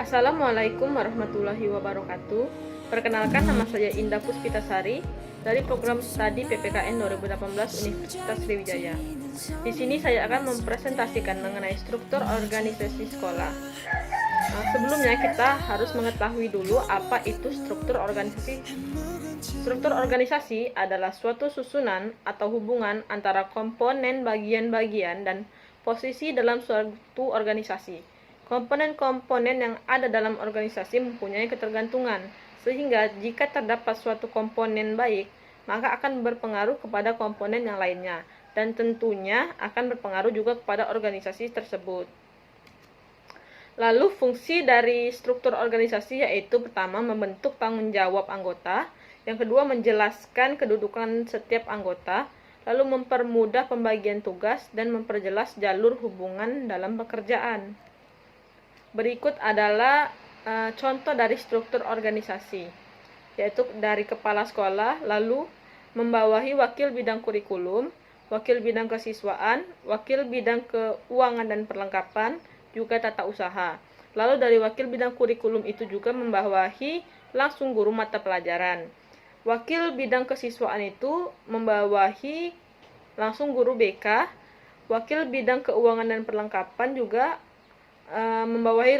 Assalamualaikum warahmatullahi wabarakatuh. Perkenalkan, nama saya Indah Puspitasari dari program studi PPKN 2018 Universitas Sriwijaya. Di sini saya akan mempresentasikan mengenai struktur organisasi sekolah. Sebelumnya kita harus mengetahui dulu apa itu struktur organisasi. Struktur organisasi adalah suatu susunan atau hubungan antara komponen bagian-bagian dan posisi dalam suatu organisasi. Komponen-komponen yang ada dalam organisasi mempunyai ketergantungan, sehingga jika terdapat suatu komponen baik, maka akan berpengaruh kepada komponen yang lainnya, dan tentunya akan berpengaruh juga kepada organisasi tersebut. Lalu fungsi dari struktur organisasi yaitu pertama membentuk tanggung jawab anggota, yang kedua menjelaskan kedudukan setiap anggota, lalu mempermudah pembagian tugas dan memperjelas jalur hubungan dalam pekerjaan. Berikut adalah contoh dari struktur organisasi, yaitu dari kepala sekolah, lalu membawahi wakil bidang kurikulum, wakil bidang kesiswaan, wakil bidang keuangan dan perlengkapan, juga tata usaha. Lalu dari wakil bidang kurikulum itu juga membawahi langsung guru mata pelajaran. Wakil bidang kesiswaan itu membawahi langsung guru BK, wakil bidang keuangan dan perlengkapan juga membawahi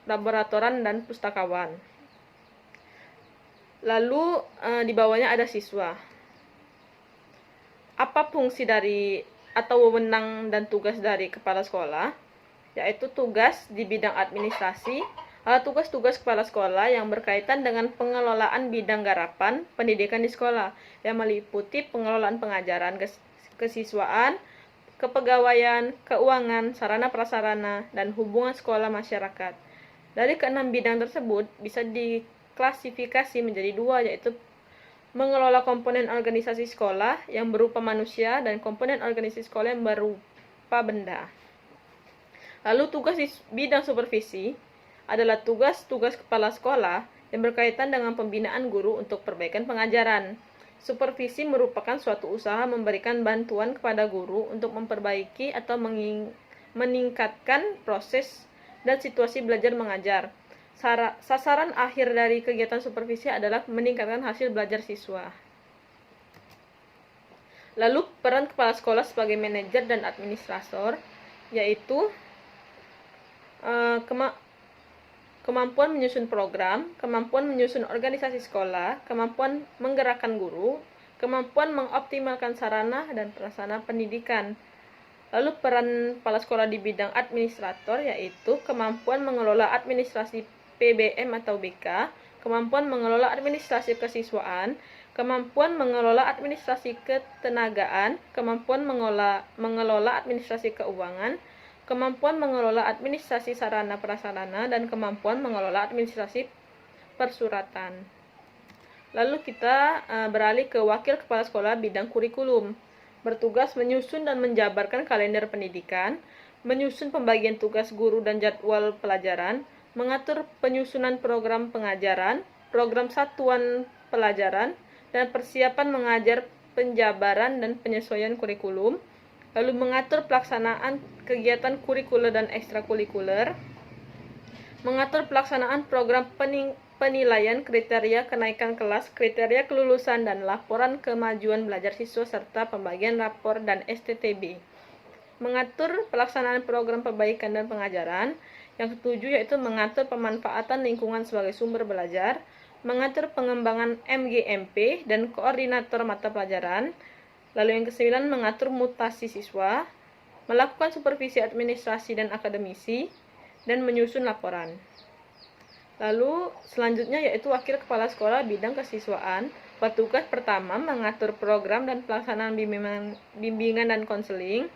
laboratoran dan pustakawan. Lalu di bawahnya ada siswa. Apa fungsi dari atau wewenang dan tugas dari kepala sekolah? Yaitu tugas di bidang administrasi, tugas-tugas kepala sekolah yang berkaitan dengan pengelolaan bidang garapan pendidikan di sekolah, yang meliputi pengelolaan pengajaran, kesiswaan, kepegawaian, keuangan, sarana prasarana, dan hubungan sekolah masyarakat. Dari keenam bidang tersebut bisa diklasifikasi menjadi dua, yaitu mengelola komponen organisasi sekolah yang berupa manusia dan komponen organisasi sekolah yang berupa benda. Lalu tugas di bidang supervisi adalah tugas-tugas kepala sekolah yang berkaitan dengan pembinaan guru untuk perbaikan pengajaran. Supervisi merupakan suatu usaha memberikan bantuan kepada guru untuk memperbaiki atau meningkatkan proses dan situasi belajar mengajar. Sasaran akhir dari kegiatan supervisi adalah meningkatkan hasil belajar siswa. Lalu peran kepala sekolah sebagai manajer dan administrator yaitu kemampuan menyusun program, kemampuan menyusun organisasi sekolah, kemampuan menggerakkan guru, kemampuan mengoptimalkan sarana dan prasarana pendidikan. Lalu peran kepala sekolah di bidang administrator yaitu kemampuan mengelola administrasi PBM atau BK, kemampuan mengelola administrasi kesiswaan, kemampuan mengelola administrasi ketenagaan, kemampuan mengelola administrasi keuangan, kemampuan mengelola administrasi sarana prasarana, dan kemampuan mengelola administrasi persuratan. Lalu kita beralih ke wakil kepala sekolah bidang kurikulum. Bertugas menyusun dan menjabarkan kalender pendidikan, menyusun pembagian tugas guru dan jadwal pelajaran, mengatur penyusunan program pengajaran, program satuan pelajaran, dan persiapan mengajar, penjabaran dan penyesuaian kurikulum, lalu mengatur pelaksanaan kegiatan kurikuler dan ekstrakurikuler, mengatur pelaksanaan program penilaian kriteria kenaikan kelas, kriteria kelulusan, dan laporan kemajuan belajar siswa, serta pembagian rapor dan STTB. Mengatur pelaksanaan program perbaikan dan pengajaran. Yang ketujuh yaitu mengatur pemanfaatan lingkungan sebagai sumber belajar, mengatur pengembangan MGMP dan koordinator mata pelajaran. Lalu yang ke-9 mengatur mutasi siswa, melakukan supervisi administrasi dan akademisi, dan menyusun laporan. Lalu selanjutnya yaitu wakil kepala sekolah bidang kesiswaan. Petugas pertama mengatur program dan pelaksanaan bimbingan dan konseling.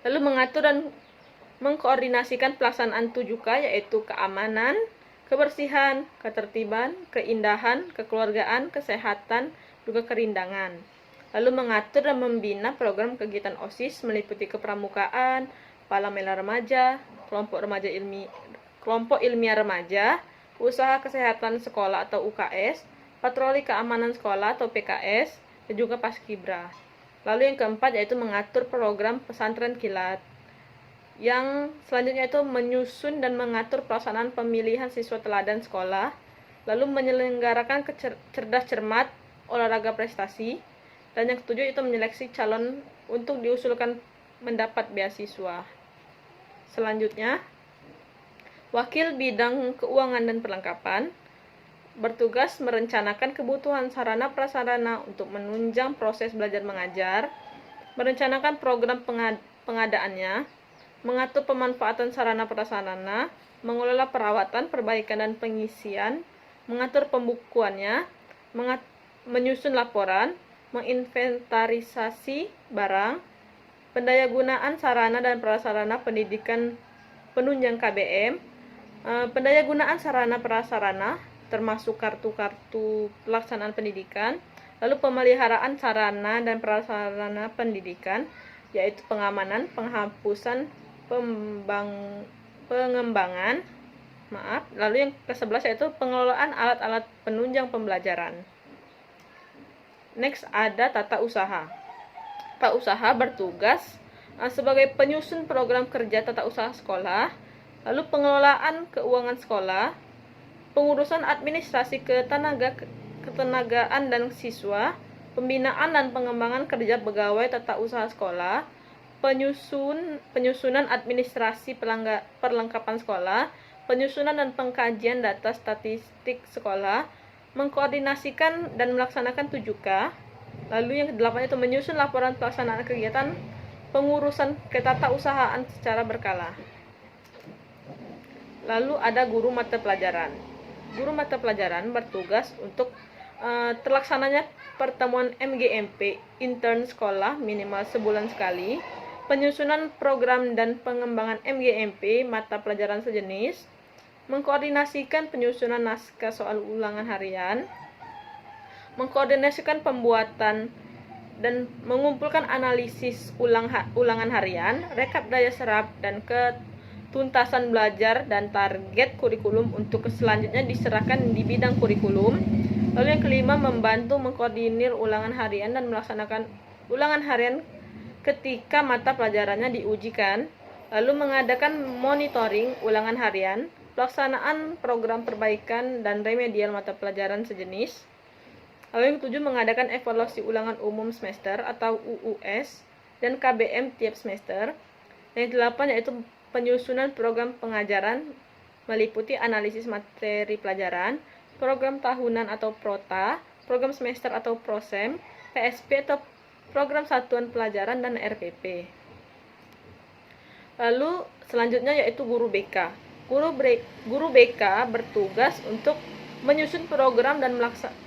Lalu mengatur dan mengkoordinasikan pelaksanaan 7K yaitu keamanan, kebersihan, ketertiban, keindahan, kekeluargaan, kesehatan, juga kerindangan. Lalu mengatur dan membina program kegiatan OSIS meliputi kepramukaan, palamela remaja, kelompok ilmiah remaja, usaha kesehatan sekolah atau UKS, patroli keamanan sekolah atau PKS, dan juga paskibra. Lalu yang keempat yaitu mengatur program pesantren kilat. Yang selanjutnya itu menyusun dan mengatur pelaksanaan pemilihan siswa teladan sekolah, lalu menyelenggarakan cerdas cermat olahraga prestasi, dan yang ketujuh itu menyeleksi calon untuk diusulkan mendapat beasiswa. Selanjutnya, wakil bidang keuangan dan perlengkapan bertugas merencanakan kebutuhan sarana prasarana untuk menunjang proses belajar mengajar, merencanakan program pengadaannya, mengatur pemanfaatan sarana prasarana, mengelola perawatan, perbaikan dan pengisian, mengatur pembukuannya, menyusun laporan, menginventarisasi barang, pendayagunaan sarana dan prasarana pendidikan penunjang KBM, pendayagunaan sarana prasarana termasuk kartu-kartu pelaksanaan pendidikan, lalu pemeliharaan sarana dan prasarana pendidikan, yaitu pengamanan, penghapusan, pengembangan, lalu yang ke-11 yaitu pengelolaan alat-alat penunjang pembelajaran. Next ada tata usaha. Tata usaha bertugas sebagai penyusun program kerja tata usaha sekolah, lalu pengelolaan keuangan sekolah, pengurusan administrasi ketenagaan dan siswa, pembinaan dan pengembangan kerja pegawai tata usaha sekolah, penyusunan administrasi perlengkapan sekolah, penyusunan dan pengkajian data statistik sekolah, mengkoordinasikan dan melaksanakan 7K. Lalu yang ke-8 itu menyusun laporan pelaksanaan kegiatan pengurusan ketatausahaan secara berkala. Lalu ada guru mata pelajaran. Guru mata pelajaran bertugas untuk terlaksananya pertemuan MGMP intern sekolah minimal sebulan sekali, penyusunan program dan pengembangan MGMP mata pelajaran sejenis, mengkoordinasikan penyusunan naskah soal ulangan harian, mengkoordinasikan pembuatan dan mengumpulkan analisis ulangan harian, rekap daya serap, dan ketuntasan belajar dan target kurikulum untuk selanjutnya diserahkan di bidang kurikulum. Lalu yang kelima, membantu mengkoordinir ulangan harian dan melaksanakan ulangan harian ketika mata pelajarannya diujikan, lalu mengadakan monitoring ulangan harian, pelaksanaan program perbaikan dan remedial mata pelajaran sejenis. Lalu yang ketujuh, mengadakan evaluasi ulangan umum semester atau UUS dan KBM tiap semester. Yang ke-8 yaitu penyusunan program pengajaran meliputi analisis materi pelajaran, program tahunan atau PROTA, program semester atau PROSEM, PSP atau program satuan pelajaran, dan RPP. Lalu selanjutnya yaitu guru BK. Guru BK bertugas untuk menyusun program dan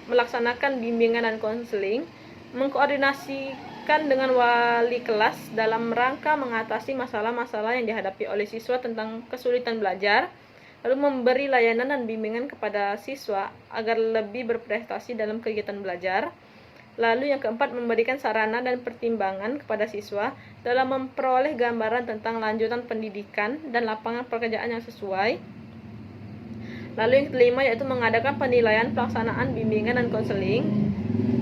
melaksanakan bimbingan dan konseling, mengkoordinasikan dengan wali kelas dalam rangka mengatasi masalah-masalah yang dihadapi oleh siswa tentang kesulitan belajar, lalu memberi layanan dan bimbingan kepada siswa agar lebih berprestasi dalam kegiatan belajar. Lalu yang keempat, memberikan sarana dan pertimbangan kepada siswa dalam memperoleh gambaran tentang lanjutan pendidikan dan lapangan pekerjaan yang sesuai. Lalu yang kelima yaitu mengadakan penilaian pelaksanaan bimbingan dan konseling.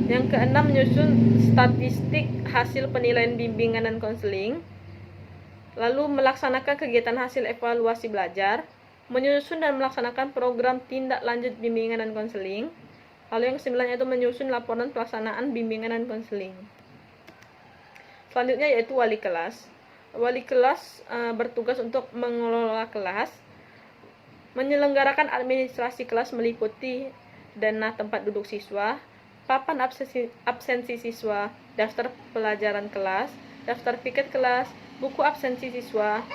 Yang keenam, menyusun statistik hasil penilaian bimbingan dan konseling. Lalu melaksanakan kegiatan hasil evaluasi belajar, menyusun dan melaksanakan program tindak lanjut bimbingan dan konseling. Lalu yang ke-9 yaitu menyusun laporan pelaksanaan bimbingan dan konseling. Selanjutnya yaitu wali kelas. Wali kelas bertugas untuk mengelola kelas, menyelenggarakan administrasi kelas meliputi dana tempat duduk siswa, papan absensi siswa, daftar pelajaran kelas, daftar piket kelas, buku absensi siswa,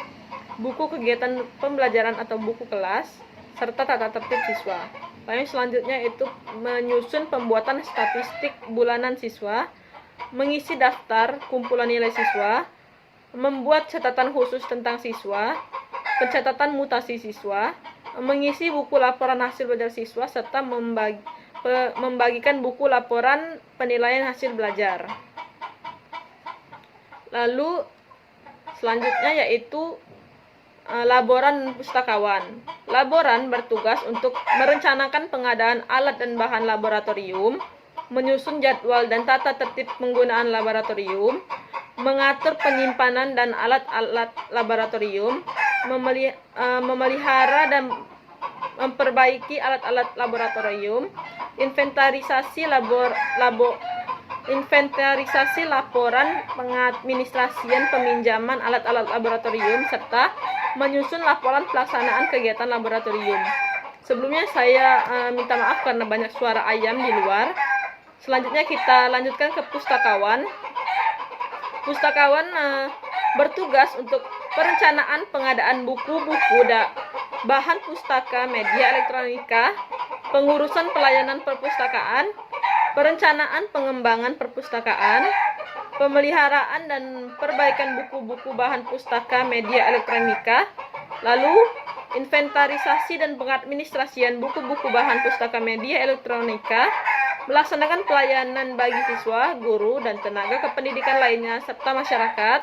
buku kegiatan pembelajaran atau buku kelas, serta tata tertib siswa. Lalu selanjutnya itu menyusun pembuatan statistik bulanan siswa, mengisi daftar kumpulan nilai siswa, membuat catatan khusus tentang siswa, pencatatan mutasi siswa, mengisi buku laporan hasil belajar siswa, serta membagikan buku laporan penilaian hasil belajar. Lalu selanjutnya yaitu laboran pustakawan. Laboran bertugas untuk merencanakan pengadaan alat dan bahan laboratorium, menyusun jadwal dan tata tertib penggunaan laboratorium, mengatur penyimpanan dan alat-alat laboratorium, memelihara dan memperbaiki alat-alat laboratorium, inventarisasi laporan pengadministrasian peminjaman alat-alat laboratorium, serta menyusun laporan pelaksanaan kegiatan laboratorium. Sebelumnya saya minta maaf karena banyak suara ayam di luar. Selanjutnya kita lanjutkan ke pustakawan. Pustakawan bertugas untuk perencanaan pengadaan buku-buku, bahan pustaka, media elektronika, pengurusan pelayanan perpustakaan, perencanaan pengembangan perpustakaan, pemeliharaan dan perbaikan buku-buku bahan pustaka, media elektronika, lalu inventarisasi dan pengadministrasian buku-buku bahan pustaka, media elektronika, melaksanakan pelayanan bagi siswa, guru, dan tenaga kependidikan lainnya, serta masyarakat.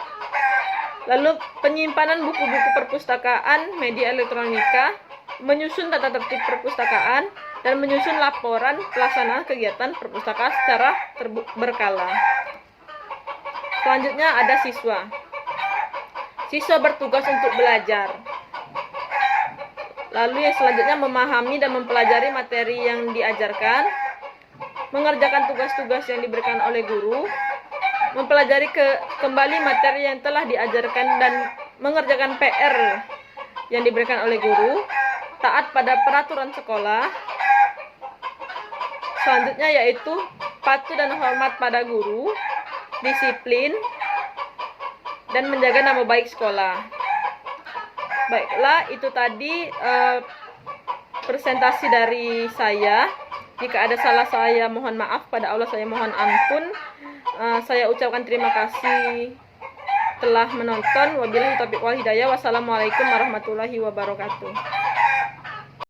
Lalu penyimpanan buku-buku perpustakaan, media elektronika, menyusun tata tertib perpustakaan, dan menyusun laporan pelaksanaan kegiatan perpustakaan secara berkala. Selanjutnya ada siswa. Siswa bertugas untuk belajar. Lalu yang selanjutnya memahami dan mempelajari materi yang diajarkan, mengerjakan tugas-tugas yang diberikan oleh guru, mempelajari kembali materi yang telah diajarkan dan mengerjakan PR yang diberikan oleh guru, taat pada peraturan sekolah. Selanjutnya yaitu patuh dan hormat pada guru, disiplin, dan menjaga nama baik sekolah. Baiklah, itu tadi presentasi dari saya. Jika ada salah saya mohon maaf, pada Allah saya mohon ampun. Saya ucapkan terima kasih telah menonton. Wabillahi taufiq wal hidayah. Wassalamualaikum warahmatullahi wabarakatuh.